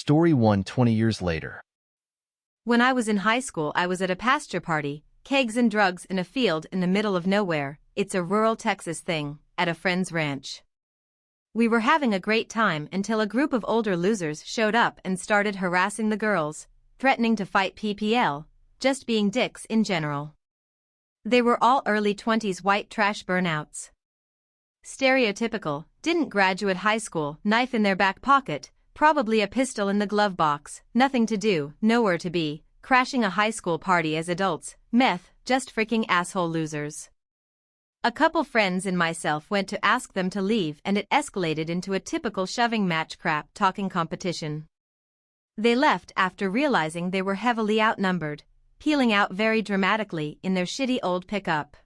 Story 1 20 years later. When I was in high school, I was at a pasture party, kegs and drugs in a field in the middle of nowhere. It's a rural Texas thing, at a friend's ranch. We were having a great time until a group of older losers showed up and started harassing the girls, threatening to fight PPL, just being dicks in general. They were all early 20s white trash burnouts. Stereotypical, didn't graduate high school, knife in their back pocket, probably a pistol in the glove box, nothing to do, nowhere to be, crashing a high school party as adults, meth, just freaking asshole losers. A couple friends and myself went to ask them to leave and it escalated into a typical shoving match crap talking competition. They left after realizing they were heavily outnumbered, peeling out very dramatically in their shitty old pickup.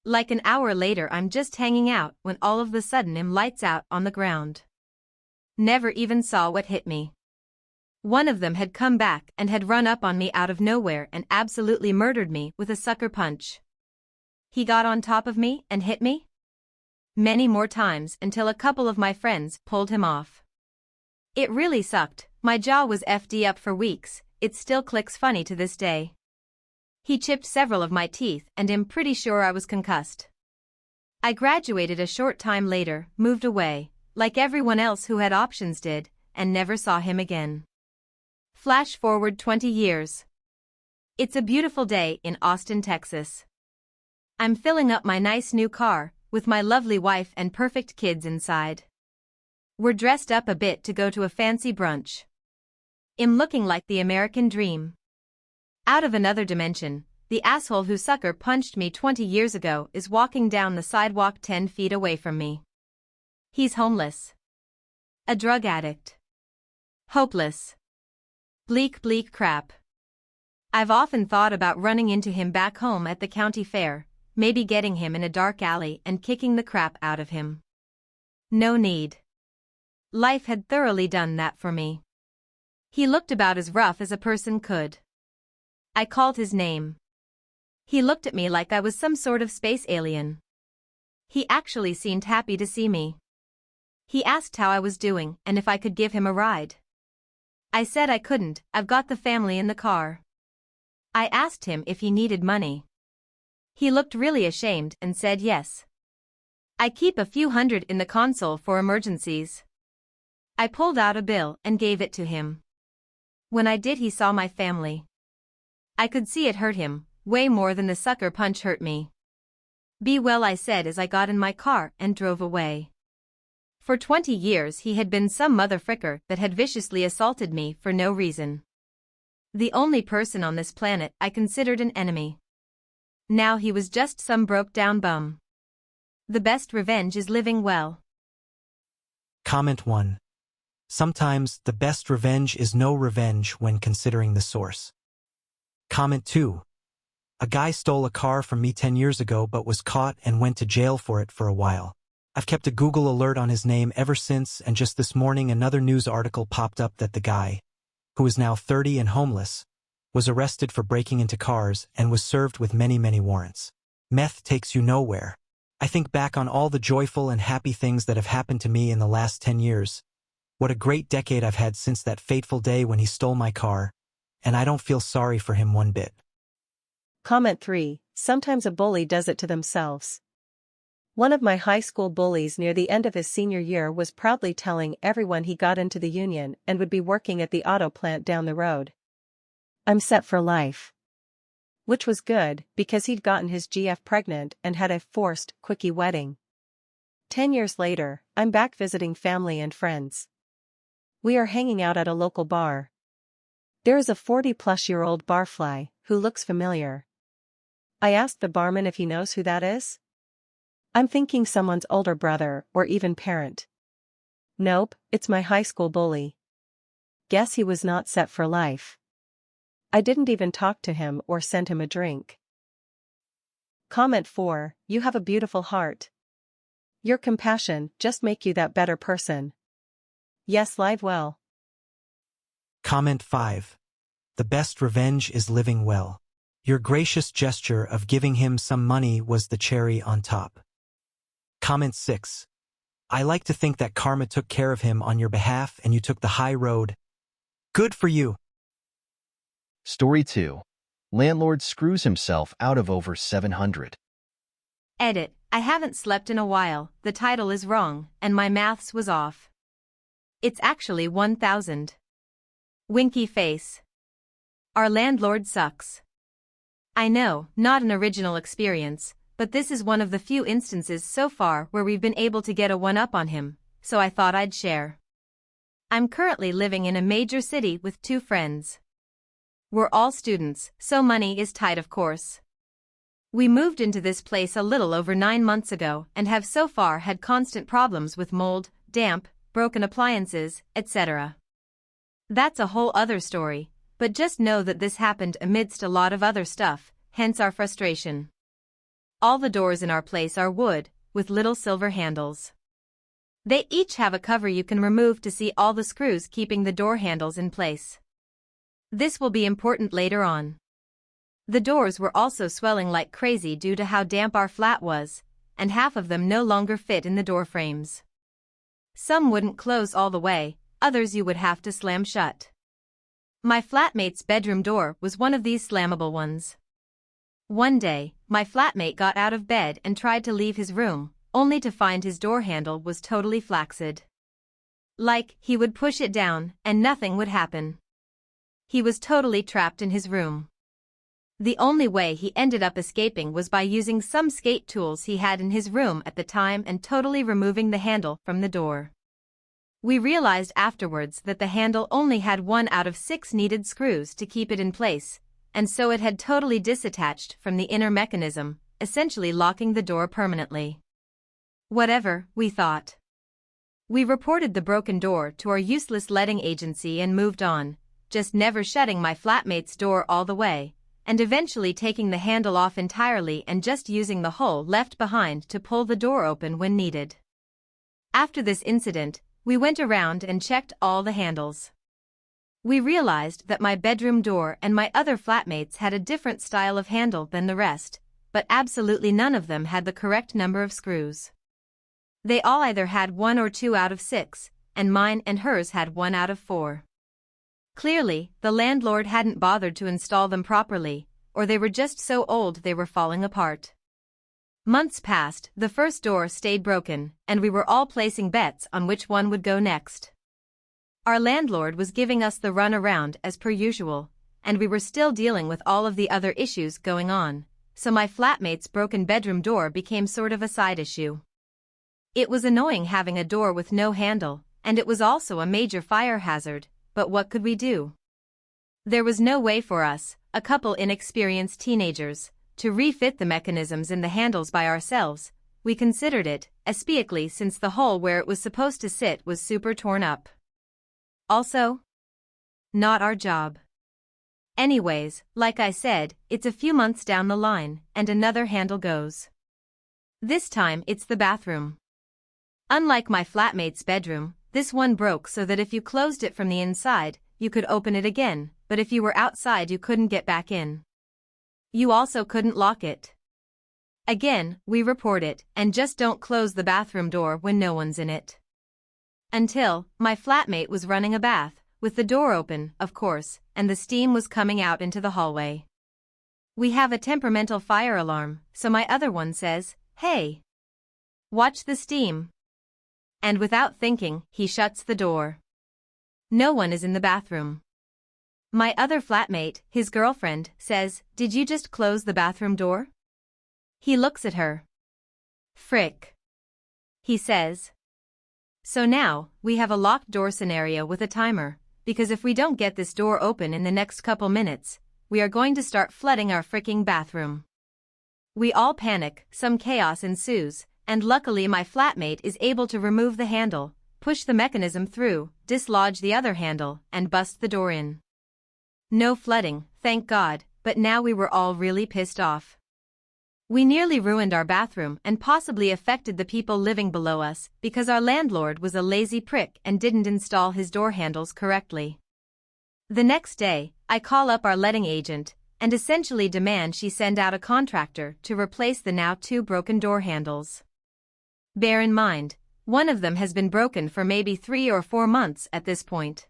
Like an hour later I'm just hanging out when all of a sudden I'm lights out on the ground. Never even saw what hit me. One of them had come back and had run up on me out of nowhere and absolutely murdered me with a sucker punch. He got on top of me and hit me many more times until a couple of my friends pulled him off. It really sucked, my jaw was FD up for weeks, it still clicks funny to this day. He chipped several of my teeth and I'm pretty sure I was concussed. I graduated a short time later, moved away, like everyone else who had options did, and never saw him again. Flash forward 20 years. It's a beautiful day in Austin, Texas. I'm filling up my nice new car, with my lovely wife and perfect kids inside. We're dressed up a bit to go to a fancy brunch. I'm looking like the American dream. Out of another dimension, the asshole who sucker punched me 20 years ago is walking down the sidewalk 10 feet away from me. He's homeless. A drug addict. Hopeless. Bleak crap. I've often thought about running into him back home at the county fair, maybe getting him in a dark alley and kicking the crap out of him. No need. Life had thoroughly done that for me. He looked about as rough as a person could. I called his name. He looked at me like I was some sort of space alien. He actually seemed happy to see me. He asked how I was doing and if I could give him a ride. I said I couldn't, I've got the family in the car. I asked him if he needed money. He looked really ashamed and said yes. I keep a few hundred in the console for emergencies. I pulled out a bill and gave it to him. When I did, he saw my family. I could see it hurt him, way more than the sucker punch hurt me. Be well, I said as I got in my car and drove away. For 20 years he had been some motherfricker that had viciously assaulted me for no reason. The only person on this planet I considered an enemy. Now he was just some broke-down bum. The best revenge is living well. Comment 1. Sometimes the best revenge is no revenge when considering the source. Comment 2. A guy stole a car from me 10 years ago but was caught and went to jail for it for a while. I've kept a Google alert on his name ever since, and just this morning another news article popped up that the guy, who is now 30 and homeless, was arrested for breaking into cars and was served with many warrants. Meth takes you nowhere. I think back on all the joyful and happy things that have happened to me in the last 10 years. What a great decade I've had since that fateful day when he stole my car, and I don't feel sorry for him one bit. Comment 3. Sometimes a bully does it to themselves. One of my high school bullies near the end of his senior year was proudly telling everyone he got into the union and would be working at the auto plant down the road. I'm set for life. Which was good, because he'd gotten his GF pregnant and had a forced, quickie wedding. 10 years later, I'm back visiting family and friends. We are hanging out at a local bar. There is a 40-plus-year-old barfly, who looks familiar. I asked the barman if he knows who that is. I'm thinking someone's older brother or even parent. Nope, it's my high school bully. Guess he was not set for life. I didn't even talk to him or send him a drink. Comment 4. You have a beautiful heart. Your compassion just make you that better person. Yes, live well. Comment 5. The best revenge is living well. Your gracious gesture of giving him some money was the cherry on top. Comment 6. I like to think that karma took care of him on your behalf and you took the high road, Good for you. Story 2. Landlord screws himself out of over 700. Edit, I haven't slept in a while, the title is wrong, and my maths was off. It's actually 1,000. Winky face. Our landlord sucks. I know, not an original experience, but this is one of the few instances so far where we've been able to get a one-up on him, so I thought I'd share. I'm currently living in a major city with 2 friends. We're all students, so money is tight of course. We moved into this place a little over 9 months ago and have so far had constant problems with mold, damp, broken appliances, etc. That's a whole other story, but just know that this happened amidst a lot of other stuff, hence our frustration. All the doors in our place are wood, with little silver handles. They each have a cover you can remove to see all the screws keeping the door handles in place. This will be important later on. The doors were also swelling like crazy due to how damp our flat was, and half of them no longer fit in the door frames. Some wouldn't close all the way, others you would have to slam shut. My flatmate's bedroom door was one of these slammable ones. One day, my flatmate got out of bed and tried to leave his room, only to find his door handle was totally flaccid. Like, he would push it down, and nothing would happen. He was totally trapped in his room. The only way he ended up escaping was by using some skate tools he had in his room at the time and totally removing the handle from the door. We realized afterwards that the handle only had 1 out of 6 needed screws to keep it in place, and so it had totally disattached from the inner mechanism, essentially locking the door permanently. Whatever, we thought. We reported the broken door to our useless letting agency and moved on, just never shutting my flatmate's door all the way, and eventually taking the handle off entirely and just using the hole left behind to pull the door open when needed. After this incident, we went around and checked all the handles. We realized that my bedroom door and my other flatmates had a different style of handle than the rest, but absolutely none of them had the correct number of screws. They all either had 1 or 2 out of 6, and mine and hers had 1 out of 4. Clearly, the landlord hadn't bothered to install them properly, or they were just so old they were falling apart. Months passed, the first door stayed broken, and we were all placing bets on which one would go next. Our landlord was giving us the run around as per usual, and we were still dealing with all of the other issues going on, so my flatmate's broken bedroom door became sort of a side issue. It was annoying having a door with no handle, and it was also a major fire hazard, but what could we do? There was no way for us, a couple inexperienced teenagers, to refit the mechanisms in the handles by ourselves. We considered it, especially since the hole where it was supposed to sit was super torn up. Also, not our job. Anyways, like I said, it's a few months down the line, and another handle goes. This time it's the bathroom. Unlike my flatmate's bedroom, this one broke so that if you closed it from the inside, you could open it again, but if you were outside you couldn't get back in. You also couldn't lock it. Again, we report it, and just don't close the bathroom door when no one's in it. Until, my flatmate was running a bath, with the door open, of course, and the steam was coming out into the hallway. We have a temperamental fire alarm, so my other one says, "Hey, watch the steam." And without thinking, he shuts the door. No one is in the bathroom. My other flatmate, his girlfriend, says, "Did you just close the bathroom door?" He looks at her. "Frick," he says. So now, we have a locked door scenario with a timer, because if we don't get this door open in the next couple minutes, we are going to start flooding our fricking bathroom. We all panic, some chaos ensues, and luckily my flatmate is able to remove the handle, push the mechanism through, dislodge the other handle, and bust the door in. No flooding, thank God, but now we were all really pissed off. We nearly ruined our bathroom and possibly affected the people living below us because our landlord was a lazy prick and didn't install his door handles correctly. The next day, I call up our letting agent and essentially demand she send out a contractor to replace the now 2 broken door handles. Bear in mind, one of them has been broken for maybe 3 or 4 months at this point.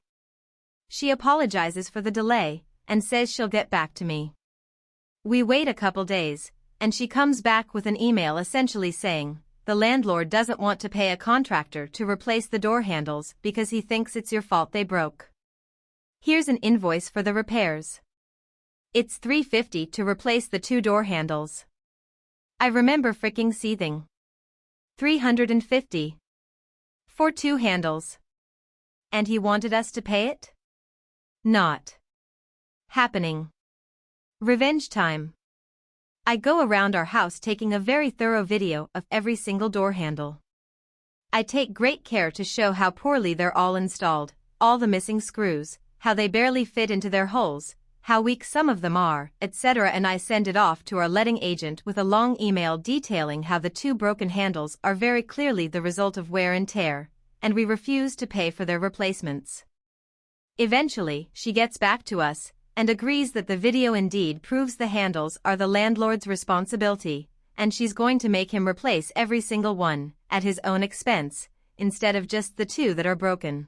She apologizes for the delay and says she'll get back to me. We wait a couple days, and she comes back with an email essentially saying, the landlord doesn't want to pay a contractor to replace the door handles because he thinks it's your fault they broke. Here's an invoice for the repairs. It's $350 to replace the 2 door handles. I remember freaking seething. $350 for 2 handles. And he wanted us to pay it? Not happening. Revenge time. I go around our house taking a very thorough video of every single door handle. I take great care to show how poorly they're all installed, all the missing screws, how they barely fit into their holes, how weak some of them are, etc. And I send it off to our letting agent with a long email detailing how the 2 broken handles are very clearly the result of wear and tear, and we refuse to pay for their replacements. Eventually, she gets back to us and agrees that the video indeed proves the handles are the landlord's responsibility, and she's going to make him replace every single one, at his own expense, instead of just the 2 that are broken.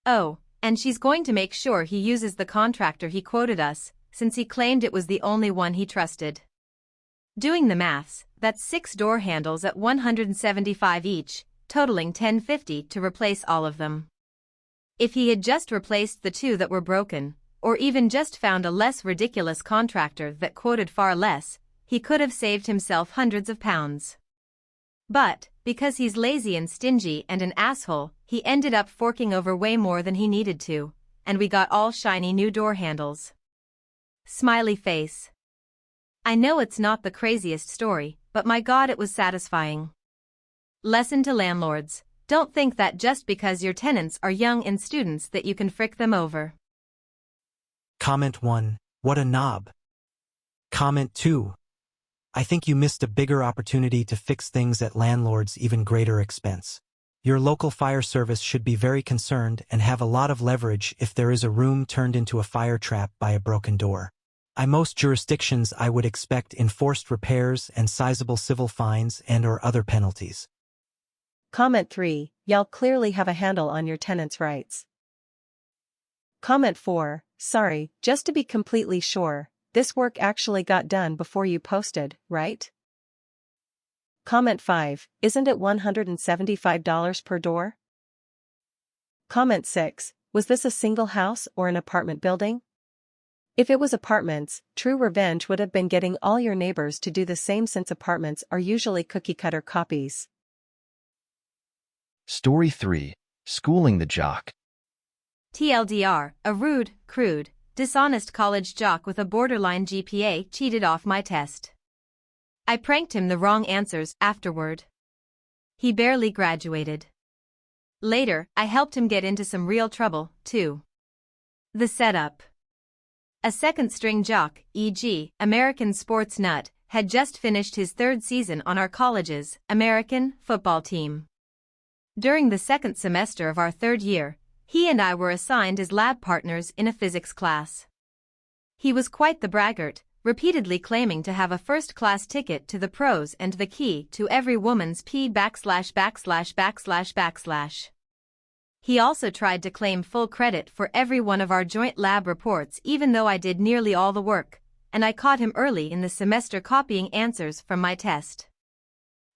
Oh, and she's going to make sure he uses the contractor he quoted us, since he claimed it was the only one he trusted. Doing the maths, that's 6 door handles at $175 each, totaling $1050 to replace all of them. If he had just replaced the 2 that were broken, or even just found a less ridiculous contractor that quoted far less, he could have saved himself hundreds of pounds. But, because he's lazy and stingy and an asshole, he ended up forking over way more than he needed to, and we got all shiny new door handles. Smiley face. I know it's not the craziest story, but my God, it was satisfying. Lesson to landlords: don't think that just because your tenants are young and students that you can frick them over. Comment 1. What a knob. Comment 2. I think you missed a bigger opportunity to fix things at landlord's even greater expense. Your local fire service should be very concerned and have a lot of leverage if there is a room turned into a fire trap by a broken door. In most jurisdictions, I would expect enforced repairs and sizable civil fines and/or other penalties. Comment 3. Y'all clearly have a handle on your tenants' rights. Comment 4. Sorry, just to be completely sure, this work actually got done before you posted, right? Comment 5. Isn't it $175 per door? Comment 6. Was this a single house or an apartment building? If it was apartments, true revenge would have been getting all your neighbors to do the same, since apartments are usually cookie-cutter copies. Story 3. Schooling the Jock. TLDR, a rude, crude, dishonest college jock with a borderline GPA cheated off my test. I pranked him the wrong answers afterward. He barely graduated. Later, I helped him get into some real trouble, too. The setup. A second-string jock, e.g., American sports nut, had just finished his 3rd season on our college's American football team. During the 2nd semester of our 3rd year, he and I were assigned as lab partners in a physics class. He was quite the braggart, repeatedly claiming to have a first-class ticket to the pros and the key to every woman's P ///////. He also tried to claim full credit for every one of our joint lab reports, even though I did nearly all the work, and I caught him early in the semester copying answers from my test.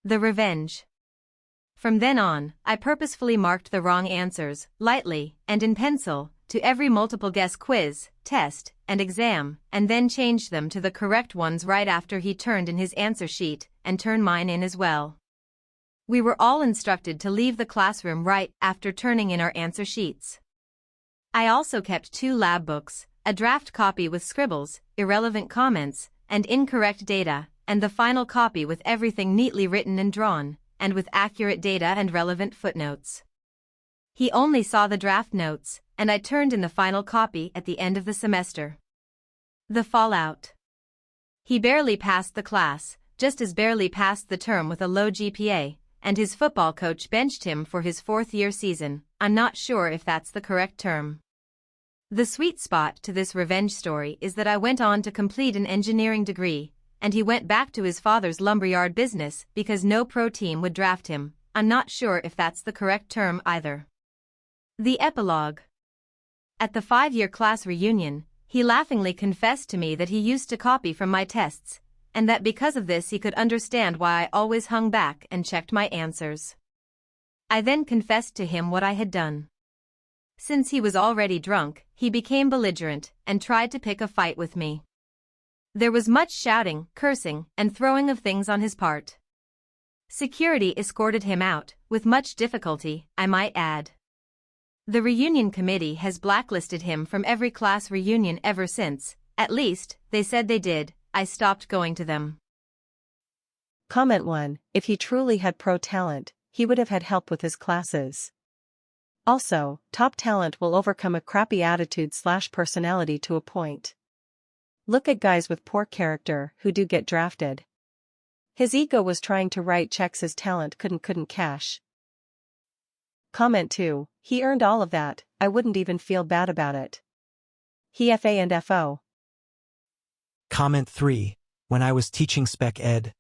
The revenge. From then on, I purposefully marked the wrong answers, lightly, and in pencil, to every multiple guess quiz, test, and exam, and then changed them to the correct ones right after he turned in his answer sheet, and turned mine in as well. We were all instructed to leave the classroom right after turning in our answer sheets. I also kept 2 lab books, a draft copy with scribbles, irrelevant comments, and incorrect data, and the final copy with everything neatly written and drawn, and with accurate data and relevant footnotes. He only saw the draft notes, and I turned in the final copy at the end of the semester. The fallout. He barely passed the class, just as barely passed the term with a low GPA, and his football coach benched him for his 4th-year season. I'm not sure if that's the correct term. The sweet spot to this revenge story is that I went on to complete an engineering degree, and he went back to his father's lumberyard business because no pro team would draft him. I'm not sure if that's the correct term either. The epilogue. At the 5-year class reunion, he laughingly confessed to me that he used to copy from my tests, and that because of this he could understand why I always hung back and checked my answers. I then confessed to him what I had done. Since he was already drunk, he became belligerent and tried to pick a fight with me. There was much shouting, cursing, and throwing of things on his part. Security escorted him out, with much difficulty, I might add. The reunion committee has blacklisted him from every class reunion ever since, at least, they said they did. I stopped going to them. Comment 1. If he truly had pro talent, he would have had help with his classes. Also, top talent will overcome a crappy attitude/personality to a point. Look at guys with poor character who do get drafted. His ego was trying to write checks his talent couldn't cash. Comment 2. He earned all of that, I wouldn't even feel bad about it. He FA and FO. Comment 3. When I was teaching Spec Ed,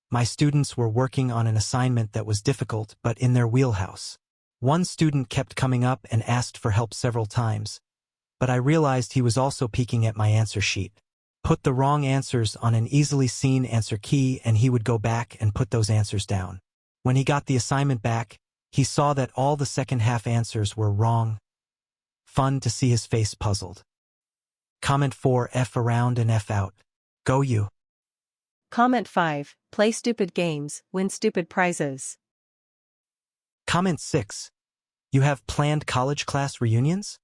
my students were working on an assignment that was difficult but in their wheelhouse. One student kept coming up and asked for help several times, but I realized he was also peeking at my answer sheet. Put the wrong answers on an easily seen answer key and he would go back and put those answers down. When he got the assignment back, he saw that all the second half answers were wrong. Fun to see his face puzzled. Comment 4. F around and F out. Go you. Comment 5. Play stupid games, win stupid prizes. Comment 6. You have planned college class reunions?